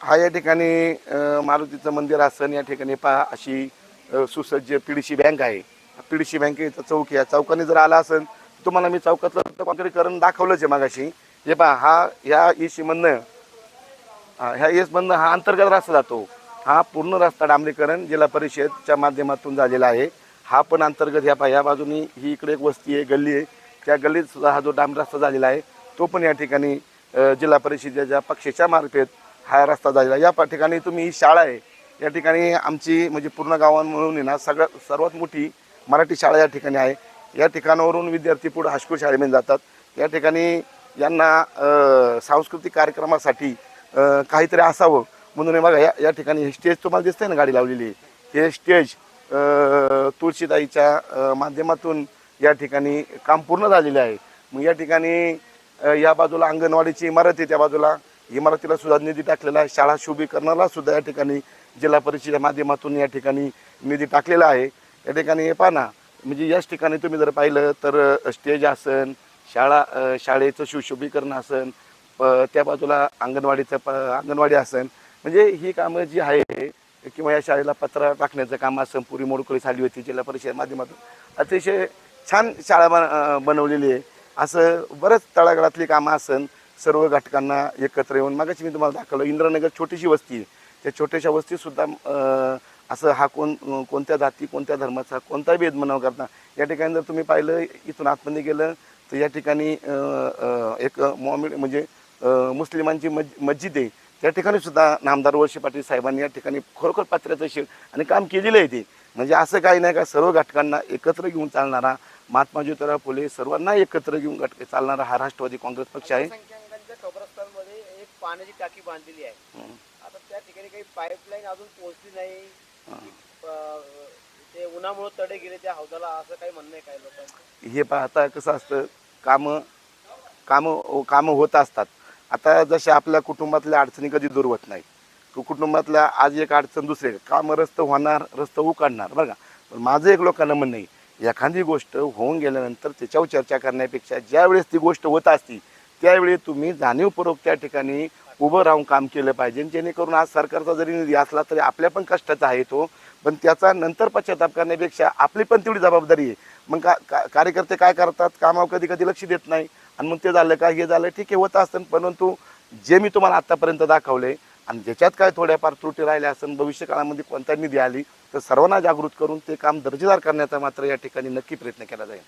हा या ठिकाणी मारुतीचं मंदिर असन, या ठिकाणी पहा अशी सुसज्ज पीडीसी बँक आहे. पीडीसी बँकेचं चौक, या चौकाने जर आला असेल तुम्हाला मी चौकातलं कॉन्क्रीटीकरण दाखवलंच आहे मागाशी. हे पहा, हा ह्या ईशीमधनं ह्या येसमधनं हा अंतर्गत रस्ता जातो. हा पूर्ण रस्ता डांबरीकरण जिल्हा परिषदच्या माध्यमातून झालेला आहे. हा पण अंतर्गत ह्या पहा, या बाजूनी ही इकडे एक वस्ती आहे, गल्ली आहे. त्या गल्लीत सुद्धा हा जो डांबरी रस्ता झालेला आहे तो पण या ठिकाणी जिल्हा परिषदेच्या पक्षाच्या मार्फत हा रस्ता झालेला. या ठिकाणी तुम्ही ही शाळा आहे, या ठिकाणी आमची म्हणजे पूर्ण गावांमधून ना सर्वात मोठी मराठी शाळा या ठिकाणी आहे. या ठिकाणावरून विद्यार्थी पुढे हायस्कूल शाळेमध्ये जातात. या ठिकाणी यांना सांस्कृतिक कार्यक्रमासाठी काहीतरी असावं म्हणून बघा या ठिकाणी हे स्टेज तुम्हाला दिसतंय ना गाडी लावलेली, हे स्टेज तुळशीताईच्या माध्यमातून या ठिकाणी काम पूर्ण झालेले आहे. मग या ठिकाणी या बाजूला अंगणवाडीची इमारत आहे, त्या बाजूला इमारतीला सुद्धा निधी टाकलेला आहे. शाळा शुभीकरणाला सुद्धा या ठिकाणी जिल्हा परिषदेच्या माध्यमातून या ठिकाणी निधी टाकलेला आहे. या ठिकाणी हे पहा ना, म्हणजे याच ठिकाणी तुम्ही जर पाहिलं तर स्टेज असन, शाळेचं सुशोभीकरण असन, त्या बाजूला अंगणवाडी असन, म्हणजे ही कामं जी आहे किंवा या शाळेला पत्रा टाकण्याचं काम असं पुरी मोडकळी झाली होती जिल्हा परिषद माध्यमातून. अतिशय छान शाळा बनवलेली आहे. असं बरंच तळागाळातली कामं असन, सर्व घटकांना एकत्र येऊन मागाशी मी तुम्हाला दाखवलं इंद्रनगर छोटीशी वस्ती आहे, त्या छोट्याशा वस्तीसुद्धा असं हा कोणत्या जाती कोणत्या धर्माचा कोणताही भेदभाव करता. या ठिकाणी जर तुम्ही पाहिलं इथून आतमध्ये गेलं तर या ठिकाणी एक म्हणजे मुस्लिमांची मस्जिद आहे. त्या ठिकाणी सुद्धा नामदार वळसे पाटील साहेबांनी या ठिकाणी खरोखर पात्र्याचं शेड आणि काम केलेलं आहे ते. म्हणजे असं काही नाही का, सर्व घटकांना एकत्र घेऊन चालणारा, महात्मा ज्योतिराव फुले सर्वांना एकत्र घेऊन चालणारा हा राष्ट्रवादी काँग्रेस पक्ष आहे. कब्रस्तानमध्ये एक पाण्याची टाकी बांधलेली आहे. आता त्या ठिकाणी काही पाईपलाईन अजून पोहोचली नाही, ते उन्हामुळे तडे गेले त्या हौदाला, असं काही म्हणणं आहे काही लोकांचं. हे पाहता कसं असतं, कामं होत असतात. आता जसे आपल्या कुटुंबातल्या अडचणी कधी दूर होत नाही, कुटुंबातल्या आज एक अडचण दुसरे कामं रस्ते होणार, रस्ते उकाडणार बरं का. पण माझं एक लोकांना म्हणणं आहे, एखादी गोष्ट होऊन गेल्यानंतर त्याच्यावर चर्चा करण्यापेक्षा ज्यावेळेस ती गोष्ट होत असती त्यावेळी तुम्ही जाणीवपूर्वक त्या ठिकाणी उभं राहून काम केलं पाहिजे, जेणेकरून आज सरकारचा जरी निधी असला तरी आपल्या पण कष्टाचा आहे तो, पण त्याचा नंतर पश्चाताप करण्यापेक्षा आपली पण तेवढी जबाबदारी आहे. मग कार्यकर्ते काय करतात, कामावर कधी कधी लक्ष देत नाही आणि मग ते झालं का हे झालं ठीक आहे होत असतं. परंतु जे मी तुम्हाला आत्तापर्यंत दाखवले आणि ज्याच्यात काय थोड्याफार त्रुटी राहिल्या असेल, भविष्य काळामध्ये कोणत्या निधी आली तर सर्वांना जागृत करून ते काम दर्जेदार करण्याचा मात्र या ठिकाणी नक्की प्रयत्न केला जाईल.